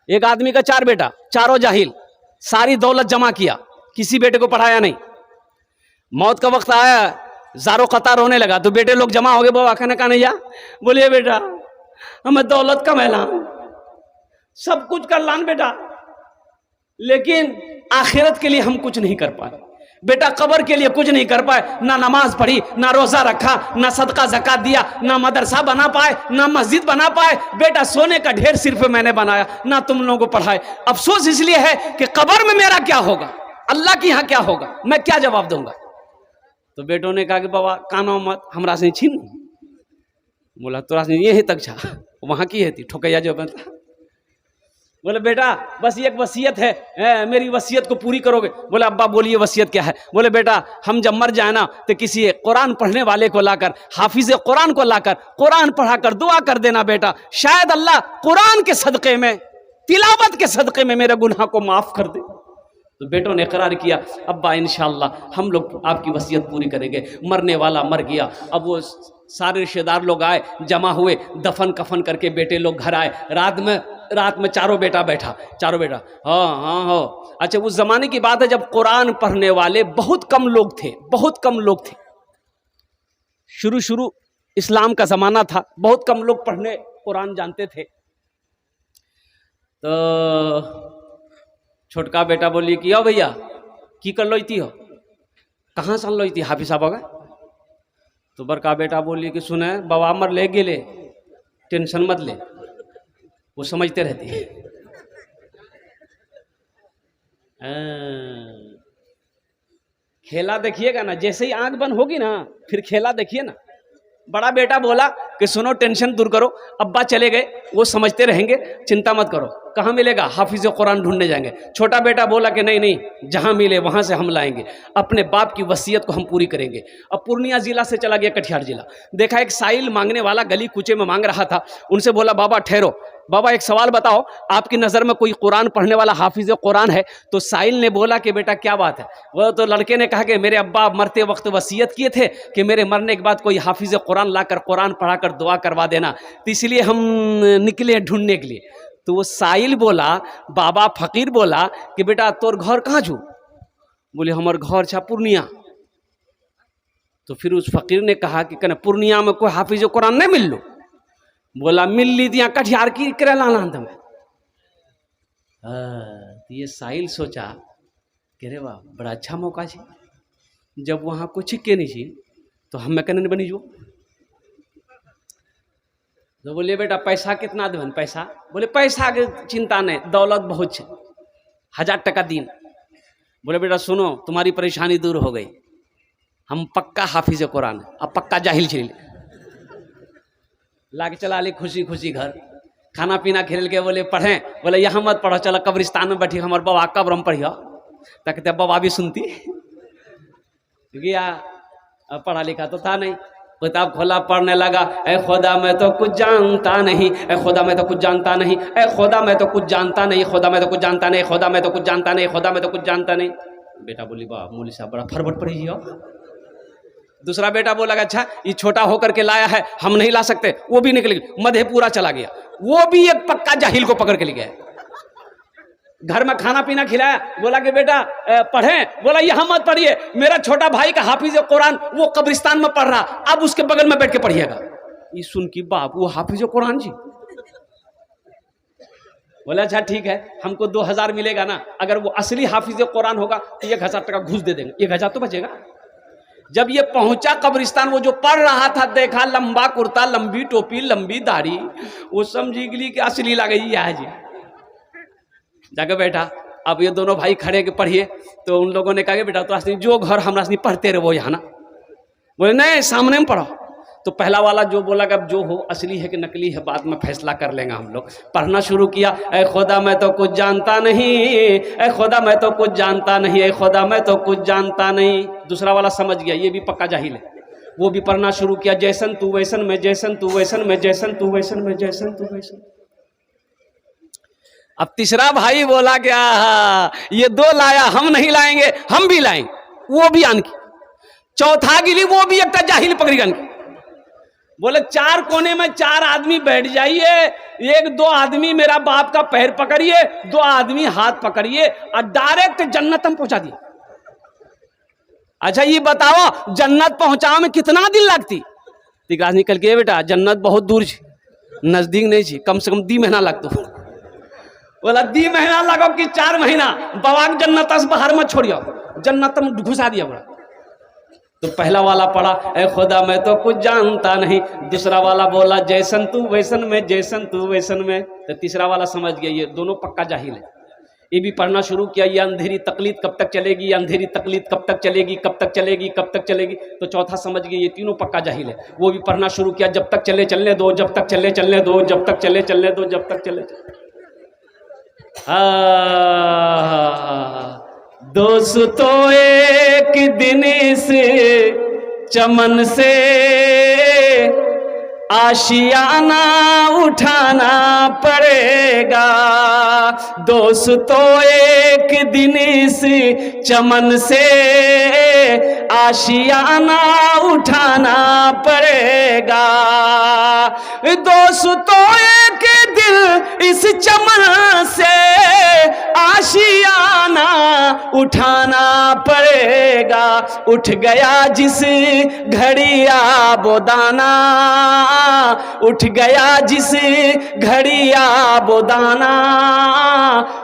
एक आदमी का 4 बेटा, चारों जाहिल, सारी दौलत जमा किया, किसी बेटे को पढ़ाया नहीं। मौत का वक्त आया, ज़ारो कतार होने लगा, तो बेटे लोग जमा हो गए। बाबा कहने का नहीं या बोलिए बेटा हमें दौलत का मैलान, सब कुछ कर लान बेटा, लेकिन आखिरत के लिए हम कुछ नहीं कर पाए। बेटा कब्र के लिए कुछ नहीं कर पाए, ना नमाज पढ़ी, ना रोजा रखा, ना सदका ज़कात दिया, ना मदरसा बना पाए, ना मस्जिद बना पाए। बेटा सोने का ढेर सिर्फ मैंने बनाया, ना तुम लोगों को पढ़ाए। अफसोस इसलिए है कि कब्र में मेरा क्या होगा, अल्लाह के यहाँ क्या होगा, मैं क्या जवाब दूंगा। तो बेटों ने कहा कि बाबा कानो मत हमरा से छीन। बोला तोरा से ये तक छा, वहां की है थी ठोकैया जो बनता। बोले बेटा बस एक वसीयत है, मेरी वसीयत को पूरी करोगे। बोले अब्बा बोलिए वसीयत क्या है। बोले बेटा हम जब मर जाए ना तो किसी कुरान पढ़ने वाले को लाकर, हाफिज कुरान को लाकर कुरान पढ़ाकर दुआ कर देना बेटा, शायद अल्लाह कुरान के सदक़े में, तिलावत के सदक़े में मेरे गुनाह को माफ़ कर दे। तो बेटों ने इकरार किया अब्बा इंशाअल्लाह हम लोग आपकी वसीयत पूरी करेंगे। मरने वाला मर गया। अब वो सारे रिश्तेदार लोग आए, जमा हुए, दफन कफन करके बेटे लोग घर आए। रात में चारों बेटा बैठा, चारों बेटा हाँ। अच्छा उस जमाने की बात है जब कुरान पढ़ने वाले बहुत कम लोग थे, बहुत कम लोग थे। शुरू इस्लाम का जमाना था, बहुत कम लोग पढ़ने कुरान जानते थे। तो छोटका बेटा बोली कि ओ भैया की कर लो हो, कहाँ से लो हाफिज साहब गए। तो बड़का बेटा बोली कि सुने बाबा मर ले गेले, टेंशन मत ले, वो समझते रहती है। खेला देखिएगा ना, जैसे ही आंख बंद होगी ना फिर खेला देखिए ना। बड़ा बेटा बोला कि सुनो टेंशन दूर करो, अब्बा चले गए, वो समझते रहेंगे, चिंता मत करो, कहाँ मिलेगा, हाफिज कुरान ढूंढने जाएंगे। छोटा बेटा बोला कि नहीं जहाँ मिले वहाँ से हम लाएंगे, अपने बाप की वसीयत को हम पूरी करेंगे। अब पूर्णिया जिला से चला गया कटिहार जिला, देखा एक साइल मांगने वाला गली कूचे में मांग रहा था। उनसे बोला बाबा ठहरो, बाबा एक सवाल बताओ, आपकी नज़र में कोई कुरान पढ़ने वाला हाफिज कुरान है? तो साइल ने बोला कि बेटा क्या बात है। वो तो लड़के ने कहा कि मेरे अब्बा मरते वक्त वसीयत किए थे कि मेरे मरने के बाद कोई हाफिज कुरान लाकर कुरान पढ़ाकर दुआ करवा देना, तो इसलिए हम निकले ढूंढने के लिए। तो वो साइल बोला, बाबा फकीर बोला कि बेटा तोर घर कहाँ छू? बोले हमार घर छा पूर्णिया। तो फिर उस फकीर ने कहा कि कहना पूर्णिया में कोई हाफिज कुरान नहीं मिल लो? बोला मिल ली दिया कटिहार की करेला में। तो ये साहिल सोचा कि रे वाह बड़ा अच्छा मौका है, जब वहाँ कुछ के नहीं छी तो हम कहने बनी जो। तो बोलिए बेटा पैसा कितना देवन? पैसा बोले पैसा के चिंता नहीं, दौलत बहुत है, 1000 टका दिन। बोले बेटा सुनो तुम्हारी परेशानी दूर हो गई, हम पक्का हाफिज कुरान, अब पक्का जाहिल छिल लाके चला ले खुशी खुशी घर, खाना पीना खेल के बोले पढ़ें। बोले यहाँ मत पढ़ो, चलो कब्रिस्तान में बैठी हमारे बाबा कब्र में पढ़ियो। तक बाबा भी सुनती गया, पढ़ा लिखा तो था नहीं, किताब खोला पढ़ने लगा। ए खुदा मैं तो कुछ जानता नहीं, ए खुदा मैं तो कुछ जानता नहीं, ए खुदा मैं तो कुछ जानता नहीं, खुदा मैं तो कुछ जानता नहीं, खुदा मैं तो कुछ जानता नहीं, खुदा मैं तो कुछ जानता नहीं। बेटा बोली वाह मौलवी साहब बड़ा फरबट पढ़ी हो। दूसरा बेटा बोला अच्छा ये छोटा होकर के लाया है, हम नहीं ला सकते, वो भी निकल गया, मधेपुरा चला गया, वो भी एक पक्का जाहिल को पकड़ के ले गया। घर में खाना पीना खिलाया, बोला कि बेटा पढ़ें। बोला यहाँ मत पढ़िए, मेरा छोटा भाई का हाफिज कुरान वो कब्रिस्तान में पढ़ रहा, अब उसके बगल में बैठ के पढ़िएगा। ये सुन की बाप वो हाफिज कुरान जी। बोला अच्छा ठीक है, हमको 2000 मिलेगा ना, अगर वो असली हाफिज कुरान होगा तो 1000 टका घूस दे देंगे, 1000 तो बचेगा। जब ये पहुंचा कब्रिस्तान, वो जो पढ़ रहा था देखा लंबा कुर्ता, लंबी टोपी, लंबी दाढ़ी, वो समझी गई कि असली लग गई है जी। जाके बैठा, अब ये दोनों भाई खड़े के पढ़िए। तो उन लोगों ने कहा कि बेटा तो असली जो घर हमरा असली पढ़ते रहे वो यहाँ ना। बोले नहीं सामने में पढ़ो। तो पहला वाला जो बोला कि अब जो हो असली है कि नकली है बाद में फैसला कर लेंगे हम लोग। पढ़ना शुरू किया, ए खुदा मैं तो कुछ जानता नहीं, ए खुदा मैं तो कुछ जानता नहीं, ए खुदा मैं तो कुछ जानता नहीं। दूसरा वाला समझ गया ये भी पक्का जाहिल है, वो भी पढ़ना शुरू किया, जैसन तू वैसन मैं, जैसन तू वैसन मैं, जैसन तू वैसन मैं, जैसन तू वैसन। अब तीसरा भाई बोला क्या ये 2 लाया, हम नहीं लाएंगे, हम भी लाएंगे, वो भी आन की। चौथा गिली वो भी एक जाहिल पकड़ी गन की। बोले 4 कोने में 4 आदमी बैठ जाइए, एक दो आदमी मेरा बाप का पैर पकड़िए, दो आदमी हाथ पकड़िए और डायरेक्ट जन्नत हम पहुंचा दिया। अच्छा ये बताओ जन्नत पहुंचाओ में कितना दिन लगती? तिकास निकल के बेटा जन्नत बहुत दूर छी, नजदीक नहीं छी, कम से कम 2 महीना लगतो। बोला 2 महीना लगो कि 4 महीना? बाबा जन्नत से बाहर मत छोड़ियो, जन्नत में घुसा दिया। बोला तो पहला वाला पढ़ा ए खुदा मैं तो कुछ जानता नहीं, दूसरा वाला बोला जैसन तू वैसन में, जैसन तू वैसन में। तो तीसरा वाला समझ गया ये दोनों पक्का जाहिल है। ये भी पढ़ना शुरू किया, ये अंधेरी तकलीद कब तक चलेगी, अंधेरी तकलीद कब तक चलेगी, कब तक चलेगी, कब तक चलेगी। तो चौथा समझ गया ये तीनों पक्का जाहिल है। वो भी पढ़ना शुरू किया, जब तक चले चलने दो, जब तक चले चलने दो, जब तक चले चलने दो, जब तक चले। दोस्तों एक दिन से चमन से आशियाना उठाना पड़ेगा। दोस्तों एक दिन से चमन से आशियाना उठाना पड़ेगा। दोस्तों एक दिल इस चमन से आशियाना उठाना पड़ेगा। उठ गया जिस घड़िया बोदाना, उठ गया जिस घड़िया बोदाना,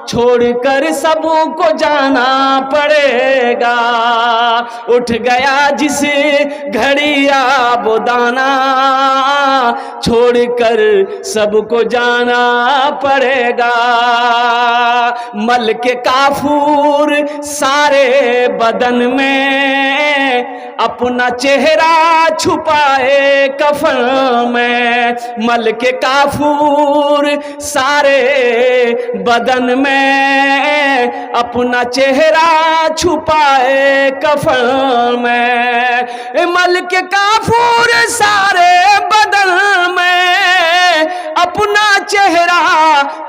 छोड़कर सबको जाना पड़ेगा। उठ गया जिस घड़िया बोदाना, छोड़कर सबको जाना पड़ेगा। मल के काफूर सारे बदन में, अपना चेहरा छुपाए कफन में। मल के काफूर सारे बदन में, अपना चेहरा छुपाए कफन में। मल के काफूर सारे बदन में, अपना चेहरा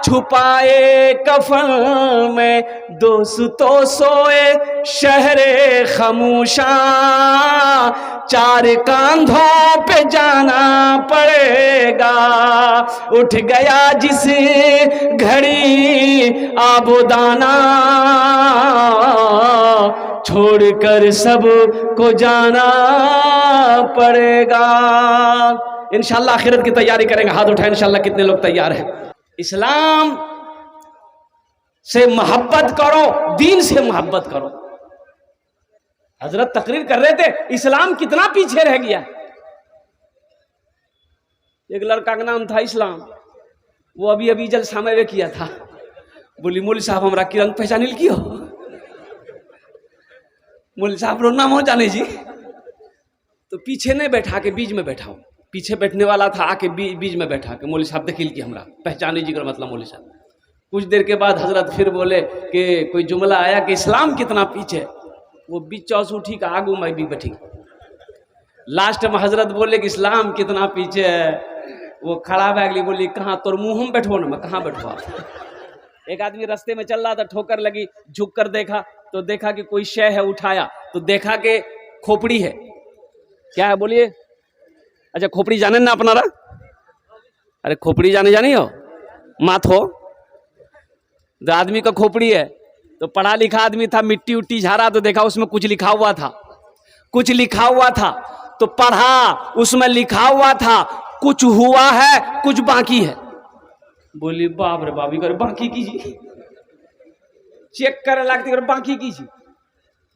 छुपाए कफन में। दोस्तों सोए शहरे खामोशा, 4 कांधों पे जाना पड़ेगा। उठ गया जिस घड़ी आबोदाना, छोड़कर सब को जाना पड़ेगा। इंशाल्लाह आखिरत की तैयारी करेंगे। हाथ उठाएं इंशाल्लाह कितने लोग तैयार हैं। इस्लाम से मोहब्बत करो, दीन से मोहब्बत करो। हजरत तकरीर कर रहे थे इस्लाम कितना पीछे रह गया। एक लड़का का नाम था इस्लाम, वो अभी अभी जलसा में किया था। बोली मौलवी साहब हमरा किरण पहचानिल की हो? मौलवी साहब रो नाम हो जाने जी। तो पीछे नहीं बैठा के बीच में बैठाओ। पीछे बैठने वाला था, आके बीच में बैठा के मौलवी साहब देखिल की हमरा पहचाने जी का मतलब मौलवी साहब। कुछ देर के बाद हजरत फिर बोले कि कोई जुमला आया कि इस्लाम कितना पीछे। वो बीच चौस उठी का आगू मैं भी बैठी। लास्ट में हजरत बोले कि इस्लाम कितना पीछे है। वो खड़ा भै गई, बोली कहाँ तोर मुँह में बैठो ना, मैं कहाँ बैठवा। एक आदमी रास्ते में चल रहा था, ठोकर लगी, झुक कर देखा तो देखा कि कोई शय है, उठाया तो देखा कि खोपड़ी है। क्या है बोलिए? अच्छा खोपड़ी जाने ना अपनारा? अरे खोपड़ी जाने हो माथ हो तो आदमी का खोपड़ी है। तो पढ़ा लिखा आदमी था, मिट्टी उट्टी झाड़ा तो देखा उसमें कुछ लिखा हुआ था। कुछ लिखा हुआ था तो पढ़ा, उसमें लिखा हुआ था कुछ हुआ है कुछ बाकी है। बोली बाप रे बाबी कर बाकी कीजिए। चेक करे लगती कर बाकी कीजिए।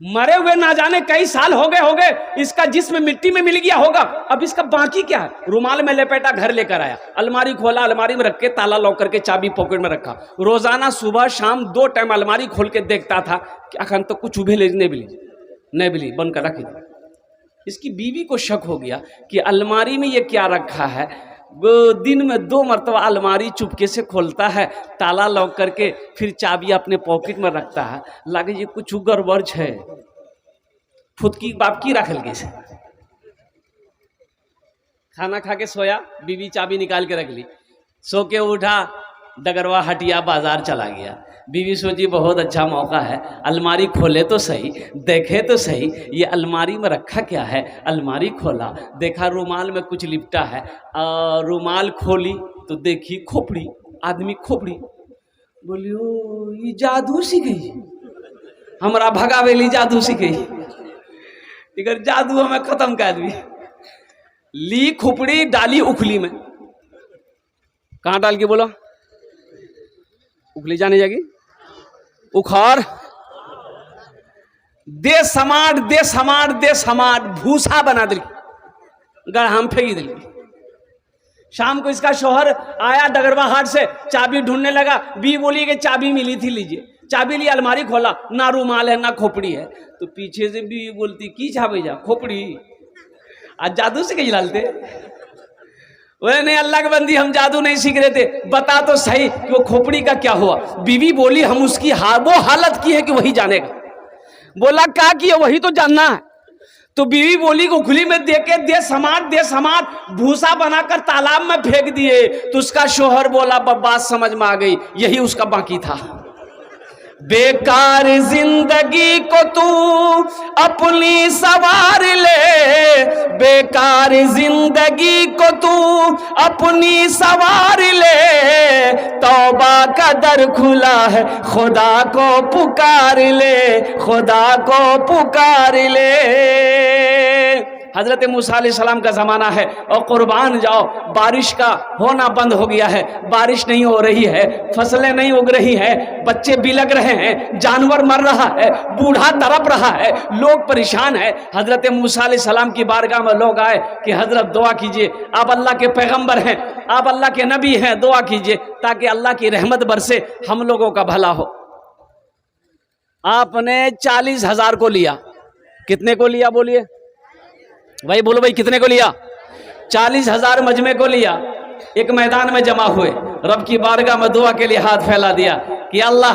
मरे हुए ना जाने कई साल हो गए, इसका जिस्म मिट्टी में मिल गया होगा, अब इसका बाकी क्या है? रुमाल में लपेटा घर लेकर आया, अलमारी खोला, अलमारी में रख के ताला लॉक करके चाबी पॉकेट में रखा। रोजाना सुबह शाम 2 टाइम अलमारी खोल के देखता था कि अखन तो कुछ उभे नहीं बिली बन कर रखी। इसकी बीवी को शक हो गया कि अलमारी में ये क्या रखा है। वो दिन में 2 मरतबा अलमारी चुपके से खोलता है, ताला लॉक करके फिर चाबी अपने पॉकेट में रखता है। लगे ये कुछ गड़बड़ है, फुदकी बाप की रखल के। खाना खा के सोया, बीवी चाबी निकाल के रख ली। सो के उठा, डगरवा हटिया बाजार चला गया। बीवी सोची बहुत अच्छा मौका है, अलमारी खोले तो सही, देखे तो सही ये अलमारी में रखा क्या है। अलमारी खोला, देखा रुमाल में कुछ लिपटा है। रुमाल खोली तो देखी खोपड़ी, आदमी खोपड़ी, बोलियो ये जादू सीखी, हमारा भगावेली जादू सीखी, इधर जादू हमें खत्म कर दी। ली खोपड़ी डाली उखली में, कहाँ डाल के बोला, उखली जाने जाएगी, उखाड़, दे समाट दे समाट दे समाट, भूसा बना दिल, गढ़ा में फेंक दिल। शाम को इसका शौहर आया डगरवा हाट से, चाबी ढूंढने लगा, बी बोली कि चाबी मिली थी, लीजिए। चाबी ली, अलमारी खोला, ना रूमाल है ना खोपड़ी है। तो पीछे से बी बोलती की छापे जा खोपड़ी, आज जादू से कहीं डालते। वो नहीं अल्लाह के बंदी, हम जादू नहीं सीख रहे थे, बता तो सही कि वो खोपड़ी का क्या हुआ। बीवी बोली हम उसकी वो हालत की है कि वही जानेगा। बोला क्या किया, वही तो जानना है। तो बीवी बोली को खुली में देके दे समाट भूसा बनाकर तालाब में फेंक दिए। तो उसका शोहर बोला बात समझ में आ गई, यही उसका बाकी था। बेकार जिंदगी को तू अपनी सवार ले, बेकार जिंदगी को तू अपनी सवार ले, तौबा का दर खुला है खुदा को पुकार ले, खुदा को पुकार ले। हजरत मूसा अलैहिस्सलाम का ज़माना है और कुर्बान जाओ, बारिश का होना बंद हो गया है, बारिश नहीं हो रही है, फसलें नहीं उग रही हैं, बच्चे बिलग रहे हैं, जानवर मर रहा है, बूढ़ा तड़प रहा है, लोग परेशान है। हजरत मूसा अलैहिस्सलाम की बारगाह में लोग आए कि हजरत दुआ कीजिए, आप अल्लाह के पैगंबर हैं, आप अल्लाह के नबी हैं, दुआ कीजिए ताकि अल्लाह की रहमत बरसे, हम लोगों का भला हो। आपने 40,000 को लिया, कितने को लिया बोलिए भाई, बोलो भाई कितने को लिया? 40,000 मजमे को लिया। एक मैदान में जमा हुए, रब की बारगाह में दुआ के लिए हाथ फैला दिया कि अल्लाह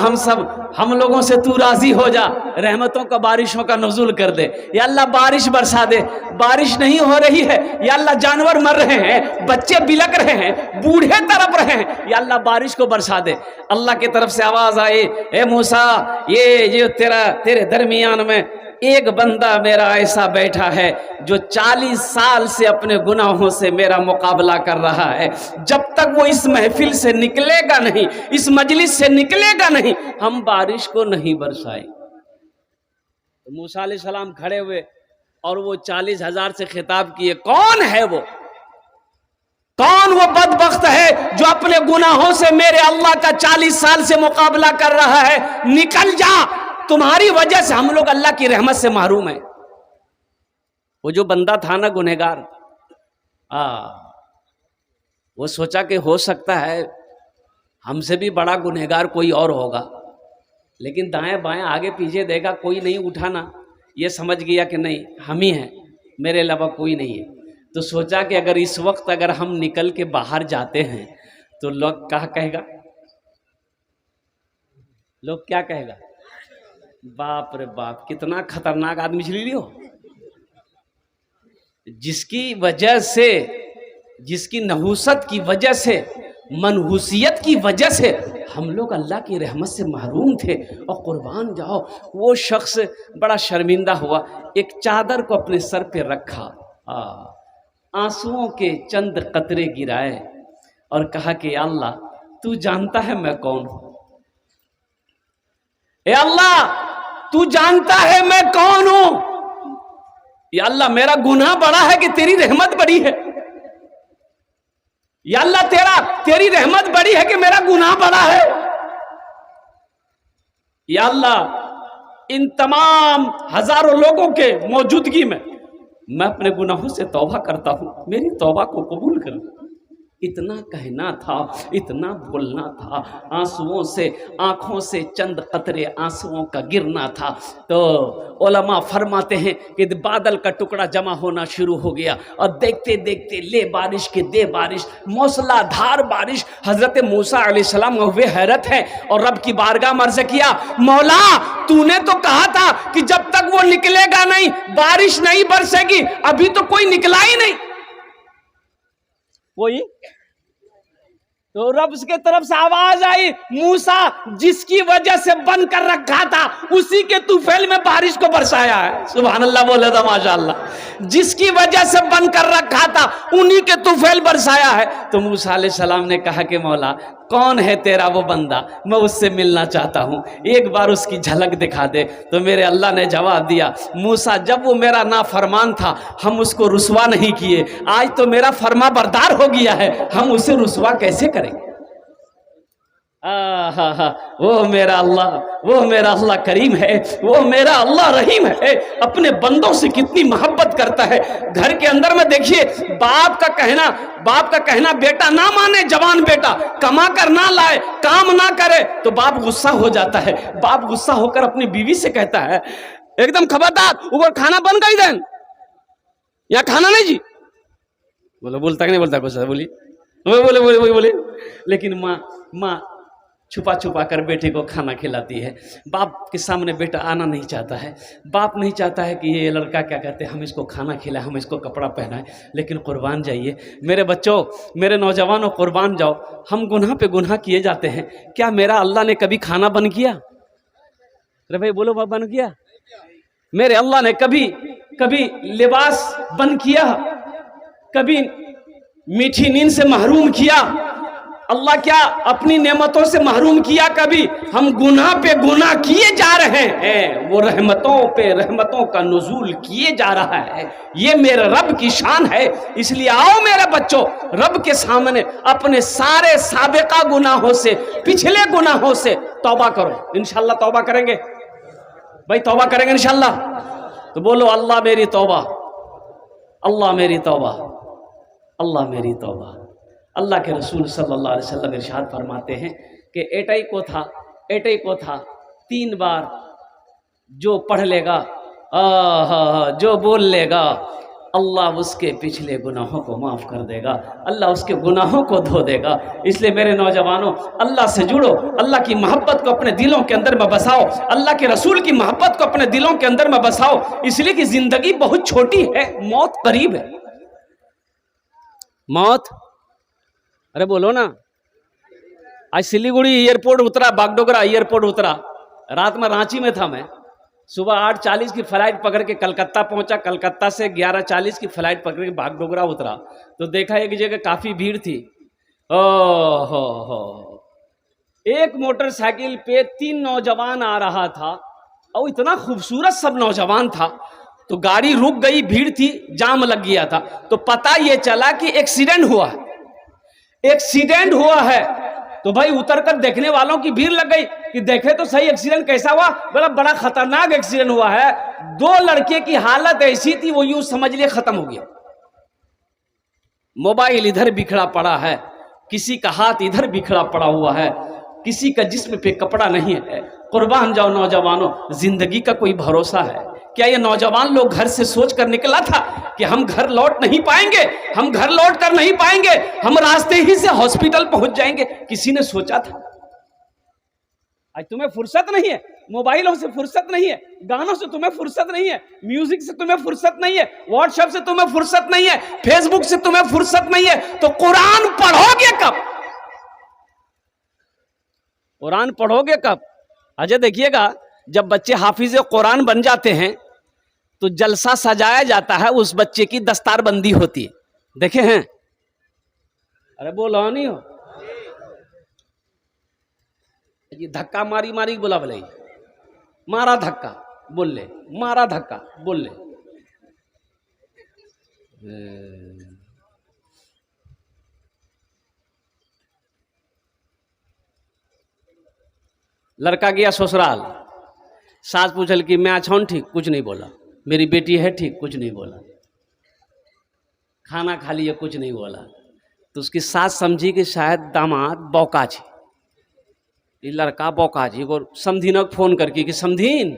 हम लोगों से तू राजी हो जा, रहमतों का बारिशों का नुज़ूल कर दे, या अल्लाह बारिश बरसा दे। बारिश नहीं हो रही है, या अल्लाह जानवर मर रहे हैं, बच्चे बिलक रहे हैं, बूढ़े तड़प रहे हैं, या अल्लाह बारिश को बरसा दे। अल्लाह की तरफ से आवाज आई, ए मूसा, ये तेरे दरमियान में एक बंदा मेरा ऐसा बैठा है जो 40 साल से अपने गुनाहों से मेरा मुकाबला कर रहा है, जब तक वो इस महफिल से निकलेगा नहीं, इस मजलिस से निकलेगा नहीं, हम बारिश को नहीं बरसाए। तो मूसा अलैहिस्सलाम खड़े हुए और वो 40,000 से खिताब किए, कौन है वो? कौन वो बदबख्त है जो अपने गुनाहों से मेरे अल्लाह का 40 साल से मुकाबला कर रहा है? निकल जा, तुम्हारी वजह से हम लोग अल्लाह की रहमत से महरूम हैं। वो जो बंदा था ना गुनहगार, वो सोचा कि हो सकता है हमसे भी बड़ा गुनहगार कोई और होगा, लेकिन दाएं बाएं आगे पीछे देखा, कोई नहीं उठा ना, ये समझ गया कि नहीं हम ही हैं, मेरे अलावा कोई नहीं है। तो सोचा कि अगर इस वक्त अगर हम निकल के बाहर जाते हैं तो लोग क्या कहेगा, लोग क्या कहेगा? बाप रे बाप, कितना खतरनाक आदमी चली लियो, जिसकी वजह से, जिसकी नहुसत की वजह से, मनहूसियत की वजह से हम लोग अल्लाह की रहमत से महरूम थे। और कुर्बान जाओ, वो शख्स बड़ा शर्मिंदा हुआ, एक चादर को अपने सर पे रखा, आंसुओं के चंद कतरे गिराए और कहा कि अल्लाह तू जानता है मैं कौन हूं, ए अल्लाह तू जानता है मैं कौन हूं। या अल्लाह मेरा गुनाह बड़ा है कि तेरी रहमत बड़ी है? या अल्लाह तेरी रहमत बड़ी है कि मेरा गुनाह बड़ा है? या अल्लाह इन तमाम हजारों लोगों के मौजूदगी में मैं अपने गुनाहों से तौबा करता हूं, मेरी तौबा को कबूल कर। इतना कहना था, इतना बोलना था, आंसुओं से, आंखों से चंद कतरे आंसुओं का गिरना था। तो उलमा फरमाते हैं कि बादल का टुकड़ा जमा होना शुरू हो गया और देखते देखते ले बारिश के दे बारिश, मौसलाधार बारिश। हजरत मूसा अलैहिस्सलाम हुए हैरत है और रब की बारगाह में अर्ज़ किया, मौला तूने तो कहा था कि जब तक वो निकलेगा नहीं बारिश नहीं बरसेगी, अभी तो कोई निकला ही नहीं। तो रब की तरफ से आवाज आई, मूसा जिसकी वजह से बंद कर रखा था उसी के तूफैल में बारिश को बरसाया है। सुभान अल्लाह बोले था माशाअल्लाह। जिसकी वजह से बंद कर रखा था उन्हीं के तूफैल बरसाया है। तो मूसा अलैहि सलाम ने कहा कि मौला कौन है तेरा वो बंदा, मैं उससे मिलना चाहता हूं, एक बार उसकी झलक दिखा दे। तो मेरे अल्लाह ने जवाब दिया, मूसा जब वो मेरा नाफरमान था हम उसको रुसवा नहीं किए, आज तो मेरा फरमा बरदार हो गया है, हम उसे रुसवा कैसे करेंगे। वो मेरा अल्लाह करीम है, वो मेरा अल्लाह रहीम है, अपने बंदों से कितनी मोहब्बत करता है। घर के अंदर में देखिए बाप का कहना बेटा ना माने, जवान बेटा कमा कर ना लाए, काम ना करे तो बाप गुस्सा हो जाता है। बाप गुस्सा होकर अपनी बीवी से कहता है एकदम खबरदार ऊपर खाना बन गई देन, यहाँ खाना नहीं जी। बोलता कि नहीं बोलता कुछ, बोले लेकिन माँ छुपा छुपा कर बेटे को खाना खिलाती है। बाप के सामने बेटा आना नहीं चाहता है। बाप नहीं चाहता है कि ये लड़का क्या कहते हैं हम इसको खाना खिलाएं, हम इसको कपड़ा पहनाएं। लेकिन कुर्बान जाइए मेरे बच्चों, मेरे नौजवानों, कुर्बान जाओ। हम गुनाह पे गुनाह किए जाते हैं। क्या मेरा अल्लाह ने कभी खाना बंद किया? अरे भाई बोलो बाप, बंद किया? मेरे अल्लाह ने कभी लिबास बंद किया? कभी मीठी नींद से महरूम किया? अल्लाह क्या अपनी नेमतों से महरूम किया कभी? हम गुनाह पे गुनाह किए जा रहे हैं, वो रहमतों पे रहमतों का नुज़ूल किए जा रहा है। ये मेरे रब की शान है। इसलिए आओ मेरे बच्चों, रब के सामने अपने सारे साबिका गुनाहों से, पिछले गुनाहों से तौबा करो। इंशाअल्लाह तौबा करेंगे भाई, तौबा करेंगे इंशाअल्लाह। तो बोलो अल्लाह मेरी तौबा, अल्लाह मेरी तौबा, अल्लाह मेरी तौबा। अल्लाह के रसूल सल्लल्लाहु अलैहि वसल्लम इरशाद फरमाते हैं कि एटई को था 3 बार जो पढ़ लेगा, जो बोल लेगा, अल्लाह उसके पिछले गुनाहों को माफ़ कर देगा, अल्लाह उसके गुनाहों को धो देगा। इसलिए मेरे नौजवानों अल्लाह से जुड़ो, अल्लाह की मोहब्बत को अपने दिलों के अंदर में बसाओ, अल्लाह के रसूल की मोहब्बत को अपने दिलों के अंदर में बसाओ। इसलिए कि ज़िंदगी बहुत छोटी है, मौत करीब है। मौत, अरे बोलो ना। आज सिलीगुड़ी एयरपोर्ट उतरा, बागडोगरा एयरपोर्ट उतरा, रात में रांची में था मैं। सुबह 8:40 की फ्लाइट पकड़ के कलकत्ता पहुंचा, कलकत्ता से 11:40 की फ्लाइट पकड़ के बागडोगरा उतरा तो देखा एक जगह काफ़ी भीड़ थी। हो एक मोटरसाइकिल पे 3 नौजवान आ रहा था और इतना खूबसूरत सब नौजवान था। तो गाड़ी रुक गई, भीड़ थी, जाम लग गया था। तो पता ये चला कि एक्सीडेंट हुआ है। तो भाई उतर कर देखने वालों की भीड़ लग गई कि देखे तो सही एक्सीडेंट कैसा हुआ। बड़ा खतरनाक एक्सीडेंट हुआ है। 2 लड़के की हालत ऐसी थी वो यूं समझ लिए खत्म हो गया। मोबाइल इधर बिखरा पड़ा है, किसी का हाथ इधर बिखरा पड़ा हुआ है, किसी का जिस्म पे कपड़ा नहीं है। कुर्बान जाओ नौजवानों, जिंदगी का कोई भरोसा है क्या? ये नौजवान लोग घर से सोच कर निकला था कि हम घर लौट नहीं पाएंगे, हम घर लौट कर नहीं पाएंगे, हम रास्ते ही से हॉस्पिटल पहुंच जाएंगे? किसी ने सोचा था? आज तुम्हें फुर्सत नहीं है, मोबाइलों से फुर्सत नहीं है, गानों से तुम्हें फुर्सत नहीं है, म्यूजिक से तुम्हें फुर्सत नहीं है, व्हाट्सएप से तुम्हें फुर्सत नहीं है, फेसबुक से तुम्हें फुर्सत नहीं है, तो कुरान पढ़ोगे कब? कुरान पढ़ोगे कब? अजय देखिएगा, जब बच्चे हाफिज कुरान बन जाते हैं तो जलसा सजाया जाता है, उस बच्चे की दस्तारबंदी होती है। देखे हैं? अरे बोलो नहीं हो ये धक्का मारी मारी बोला बोले, मारा धक्का बोल ले, मारा धक्का बोल ले। लड़का गया ससुराल, सास पूछल कि मैं अच्छा हूं, ठीक, कुछ नहीं बोला। मेरी बेटी है, ठीक, कुछ नहीं बोला। खाना खा लिया, कुछ नहीं बोला। तो उसकी सास समझी कि शायद दामाद बौका छे, ये लड़का बौका छी। एगो समधीनक फोन करके कि समधीन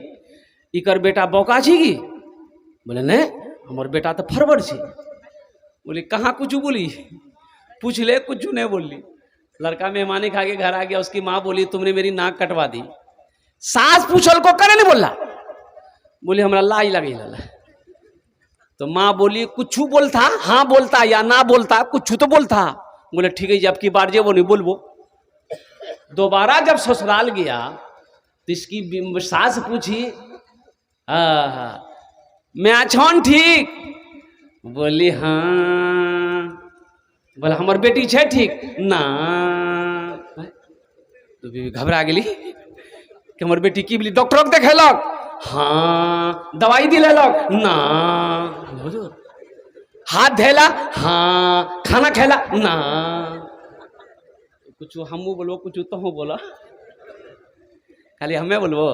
इकर बेटा बौका छी की? बोले नहीं, हमार बेटा तो फरवर छी। बोली कहाँ कुछ बोली? पूछ ले, कुछ नहीं बोली। लड़का मेहमानी खा के घर आ गया, उसकी माँ बोली तुमने मेरी नाक कटवा दी। सास पूछल को करे नहीं बोला, बोली हमरा लाई लगे ला। तो माँ बोली कुछ बोलता, हाँ बोलता या ना बोलता, कुछ तो बोलता। बोले ठीक है जी, अब की बार जे वो नहीं बोलबो। दोबारा जब ससुराल गया तो इसकी सास पूछी, मैं अच्छा ठीक? बोली हाँ। बोला हमार बेटी छे ठीक ना? तो बीवी घबरा गेली कि हमार बेटी की बोली डॉक्टर को देखेलक? हाँ। दवाई दिलेलक? ना। हाथ धैला? हाँ। खाना खेला? ना। कुछ हमू बोलो, कुछ तो हूँ बोला, खाली हमें बोलबो।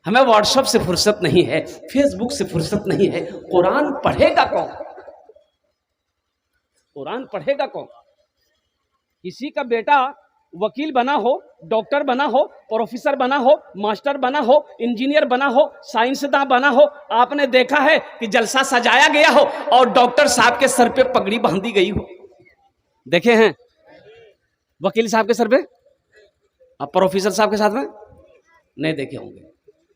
हमें व्हाट्सएप से फुर्सत नहीं है, फेसबुक से फुर्सत नहीं है। कुरान पढ़ेगा कौन? कुरान पढ़ेगा कौन? किसी का बेटा वकील बना हो, डॉक्टर बना हो, प्रोफेसर बना हो, मास्टर बना हो, इंजीनियर बना हो, साइंसदान बना हो, आपने देखा है कि जलसा सजाया गया हो और डॉक्टर साहब के सर पे पगड़ी बांधी गई हो? देखे हैं वकील साहब के सर पे? अब प्रोफेसर साहब के साथ में नहीं देखे होंगे।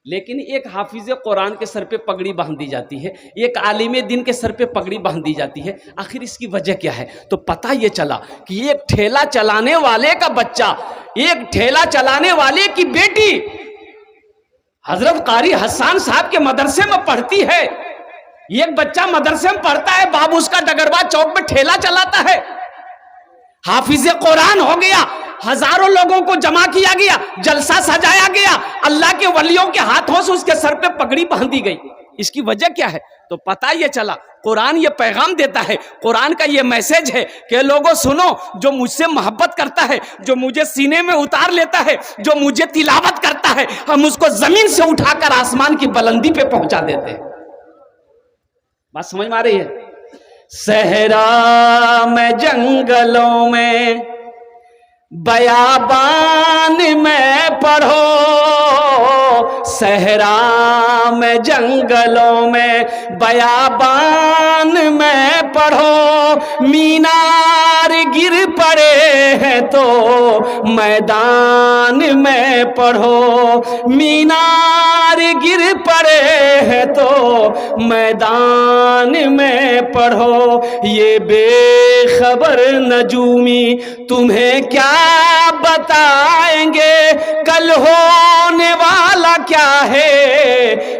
लेकिन एक हाफिज कुरान के सर पे पगड़ी बांध दी जाती है, एक आलिम दिन के सर पे पगड़ी बांध दी जाती है। आखिर इसकी वजह क्या है? तो पता ये चला कि एक ठेला चलाने वाले का बच्चा, एक ठेला चलाने वाले की बेटी हजरत कारी हसन साहब के मदरसे में पढ़ती है। एक बच्चा मदरसे में पढ़ता है, बाबू उसका डगरबाज चौक में ठेला चलाता है। हाफिज कुरान हो गया, हजारों लोगों को जमा किया गया, जलसा सजाया गया, अल्लाह के वलियों के हाथों से उसके सर पे पगड़ी बांधी गई। इसकी वजह क्या है? तो पता ये चला कुरान ये पैगाम देता है, कुरान का ये मैसेज है कि लोगों सुनो, जो मुझसे मोहब्बत करता है, जो मुझे सीने में उतार लेता है, जो मुझे तिलावत करता है, हम उसको जमीन से उठाकर आसमान की बुलंदी पे पहुंचा देते हैं। बात समझ में आ रही है? सहरा में, जंगलों में, बयाबान में पढ़ो, सहरा में, जंगलों में, बयाबान में पढ़ो। मीनार गिर पड़े हैं तो मैदान में पढ़ो, मीनार गिर पड़े हैं तो मैदान में पढ़ो। ये बेखबर नजूमी तुम्हें क्या बताएंगे, कल होने वाला क्या है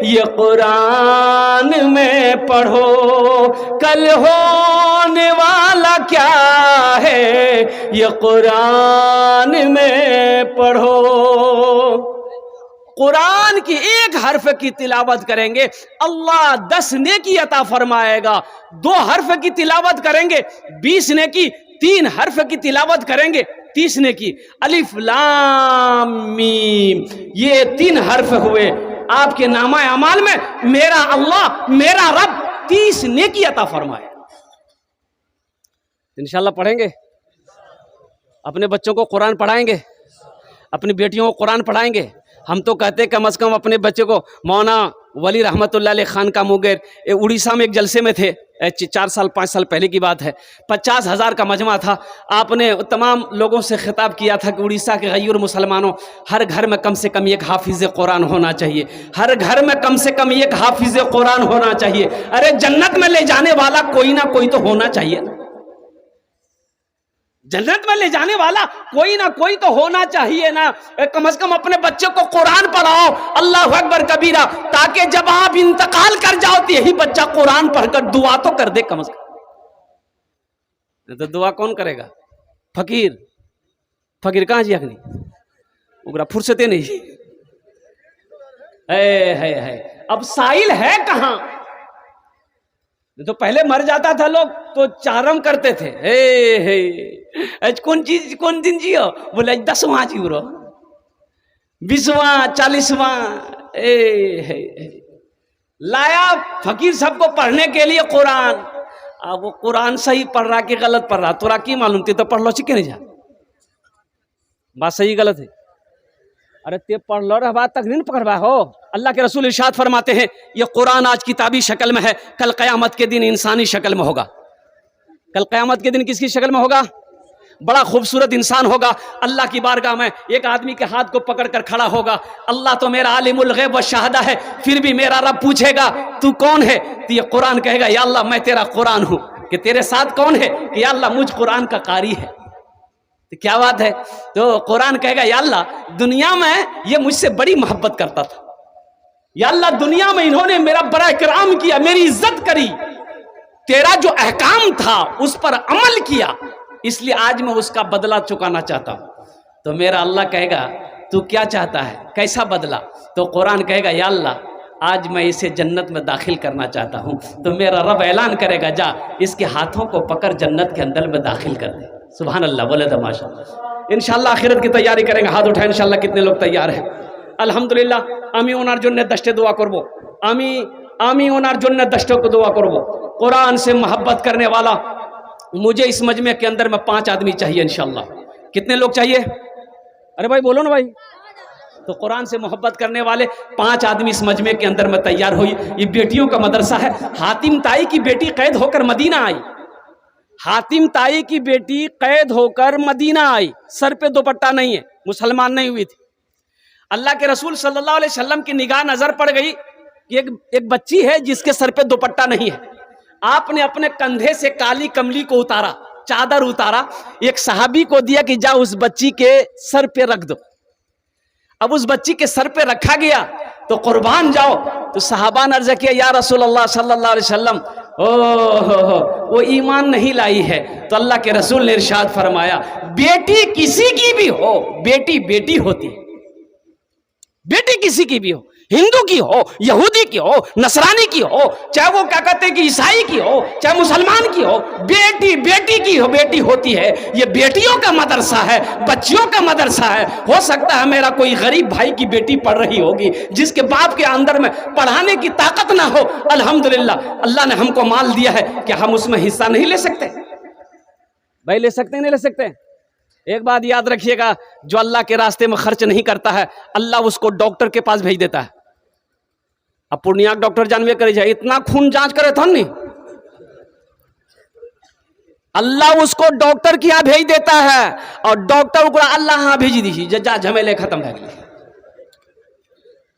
ये कुरान में पढ़ो, कल होने वाला क्या है ये कुरान में पढ़ो। कुरान की एक हर्फ की तिलावत करेंगे अल्लाह 10 नेकी अता फरमाएगा। 2 हर्फ की तिलावत करेंगे 20 नेकी, 3 हर्फ की तिलावत करेंगे 30 नेकी। अलिफ लाम मीम, ये 3 हर्फ हुए आपके नामा अमाल में। मेरा अल्लाह, मेरा रब 30 नेकी अता फरमाए। इंशाल्लाह पढ़ेंगे, अपने बच्चों को कुरान पढ़ाएंगे, अपनी बेटियों को कुरान पढ़ाएंगे। हम तो कहते हैं कम से कम अपने बच्चे को मौना वली रहमतुल्लाह अलैह खान का मुगैर उड़ीसा में एक जलसे में थे, 4 साल 5 साल पहले की बात है। 50,000 का मजमा था। आपने तमाम लोगों से खिताब किया था कि उड़ीसा के गैर मुसलमानों, हर घर में कम से कम एक हाफिज कुरान होना चाहिए, हर घर में कम से कम एक हाफिज कुरान होना चाहिए। अरे जन्नत में ले जाने वाला कोई ना कोई तो होना चाहिए ना, जन्नत में ले जाने वाला कोई ना कोई तो होना चाहिए ना। कम से कम अपने बच्चे को कुरान पढ़ाओ, अल्लाह अकबर कबीरा, ताकि जब आप इंतकाल कर जाओ तो यही बच्चा कुरान पढ़कर दुआ तो कर दे कम से कम। तो दुआ कौन करेगा? फकीर, फकीर कहाँ जी अखनी उगरा फुर्सते नहीं है। अब साइल है कहाँ? तो पहले मर जाता था लोग तो चारम करते थे, हे कौन चीज कौन दिन जियो? बोले 10वां जी रो, 20वां 40वां। लाया फकीर सबको पढ़ने के लिए कुरान। अब वो कुरान सही पढ़ रहा कि गलत पढ़ रहा तोरा की मालूम? ते तो पढ़ लो चिके नहीं जा, बात सही गलत है। अरे ते पढ़ लो रहा बात तक नहीं पकड़वा हो। अल्लाह के रसूल इरशाद फरमाते हैं ये कुरान आज किताबी शक्ल में है, कल क़यामत के दिन इंसानी शक्ल में होगा। कल क़यामत के दिन किसकी शक्ल में होगा? बड़ा खूबसूरत इंसान होगा। अल्लाह की बारगाह में एक आदमी के हाथ को पकड़कर खड़ा होगा। अल्लाह तो मेरा आलिमुल गैब व शहादा है, फिर भी मेरा रब पूछेगा तू कौन है? तो ये कुरान कहेगा या अल्लाह मैं तेरा कुरान हूँ। कि तेरे साथ कौन है, कि या अल्लाह मुझ कुरान का कारी है। तो क्या बात है, तो कुरान कहेगा या अल्लाह दुनिया में ये मुझसे बड़ी मोहब्बत करता था, या अल्लाह दुनिया में इन्होंने मेरा बड़ा इकराम किया, मेरी इज्जत करी, तेरा जो अहकाम था उस पर अमल किया, इसलिए आज मैं उसका बदला चुकाना चाहता हूं। तो मेरा अल्लाह कहेगा तू क्या चाहता है, कैसा बदला? तो कुरान कहेगा या अल्लाह आज मैं इसे जन्नत में दाखिल करना चाहता हूं। तो मेरा रब ऐलान करेगा जा इसके हाथों को पकड़ जन्नत के अंदर में दाखिल कर दे। सुभान अल्लाह, बोले तो माशाअल्लाह। इंशाअल्लाह आखिरत की तैयारी करेंगे, हाथ उठाए इंशाअल्लाह। कितने लोग तैयार हैं? আলহামদুলিল্লাহ। আমি ওনার জন্য দশটা দোয়া করব, আমি ওনার জন্য দশটা को दुआ करब। कुरान से मोहब्बत करने वाला मुझे इस मजमे के अंदर में 5 आदमी चाहिए इंशाअल्लाह। कितने लोग चाहिए? अरे भाई बोलो ना भाई। तो कुरान से मोहब्बत करने वाले 5 आदमी इस मजमे के अंदर में तैयार हुई। ये बेटियों का मदरसा है। हातिम ताई की बेटी कैद होकर मदीना आई, हातिम ताई की बेटी कैद होकर मदीना आई, सर पे दुपट्टा नहीं है, मुसलमान नहीं हुई थी। अल्लाह के रसूल सल्लल्लाहु अलैहि वसल्लम की निगाह नजर पड़ गई कि एक बच्ची है जिसके सर पे दुपट्टा नहीं है। आपने अपने कंधे से काली कमली को उतारा, चादर उतारा, एक सहाबी को दिया कि जा उस बच्ची के सर पे रख दो। अब उस बच्ची के सर पे रखा गया तो कुर्बान जाओ। तो सहाबा ने अर्ज किया या रसूल अल्लाह सल्लल्लाहु अलैहि वसल्लम ओ वो ईमान नहीं लाई है। तो अल्लाह के रसूल ने इरशाद फरमाया बेटी किसी की भी हो, बेटी बेटी होती है, बेटी किसी की भी हो, हिंदू की हो, यहूदी की हो, नसरानी की हो, चाहे वो क्या कहते हैं कि ईसाई की हो, चाहे मुसलमान की हो, बेटी बेटी की हो, बेटी होती है। ये बेटियों का मदरसा है, बच्चियों का मदरसा है। हो सकता है मेरा कोई गरीब भाई की बेटी पढ़ रही होगी जिसके बाप के अंदर में पढ़ाने की ताकत ना हो। अल्हम्दुलिल्लाह अल्लाह ने हमको माल दिया है कि हम उसमें हिस्सा नहीं ले सकते? भाई ले सकते नहीं ले सकते? एक बात याद रखिएगा, जो अल्लाह के रास्ते में खर्च नहीं करता है अल्लाह उसको डॉक्टर के पास भेज देता है। अब पूर्णिया डॉक्टर जानवे करे जाए, इतना खून जांच करे था नहीं, अल्लाह उसको डॉक्टर के यहाँ भेज देता है और डॉक्टर को अल्लाह यहाँ भेज दी, जा झमेले खत्म हो गए।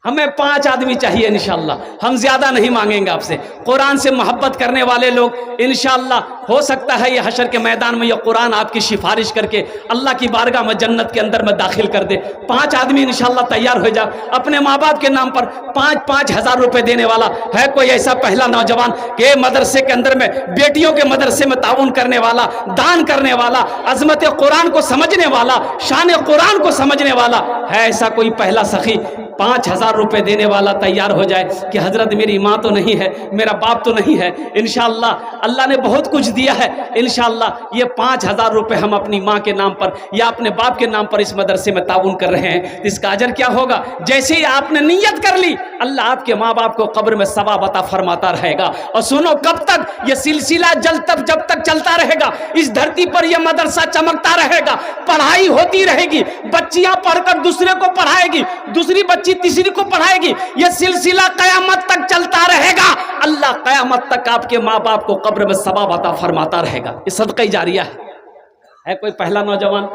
हमें 5 आदमी चाहिए इंशाअल्लाह, हम ज्यादा नहीं मांगेंगे आपसे। कुरान से मोहब्बत करने वाले लोग इंशाअल्लाह हो सकता है ये हशर के मैदान में ये कुरान आपकी सिफारिश करके अल्लाह की बारगाह में जन्नत के अंदर में दाखिल कर दे। 5 आदमी इंशाअल्लाह तैयार हो जाओ। अपने माँ बाप के नाम पर 5-5 हज़ार रुपए देने वाला है कोई ऐसा पहला नौजवान के मदरसे के अंदर में, बेटियों के मदरसे में ताउन करने वाला, दान करने वाला, अजमत कुरान को समझने वाला, शान कुरान को समझने वाला है ऐसा कोई पहला सखी 5,000 रुपए देने वाला तैयार हो जाए कि हजरत मेरी माँ तो नहीं है, मेरा बाप तो नहीं है, इंशाअल्लाह अल्लाह ने बहुत कुछ दिया है, इंशाअल्लाह ये 5,000 रुपए हम अपनी माँ के नाम पर या अपने बाप के नाम पर इस मदरसे में ताउन कर रहे हैं। इसका अजर क्या होगा? जैसे ही आपने नियत कर ली अल्लाह आपके माँ बाप को कब्र में सवाब अता फरमाता रहेगा। और सुनो, कब तक ये सिलसिला जब तक चलता रहेगा, इस धरती पर यह मदरसा चमकता रहेगा, पढ़ाई होती रहेगी, बच्चियां पढ़कर दूसरे को पढ़ाएगी, दूसरी बच्ची तीसरी को पढ़ाएगी, यह सिलसिला कयामत तक चलता रहेगा। अल्लाह कयामत तक आपके माँ बाप को कब्र में सवाब अता फरमाता रहेगा। ये सदका जारिया है। कोई पहला नौजवान,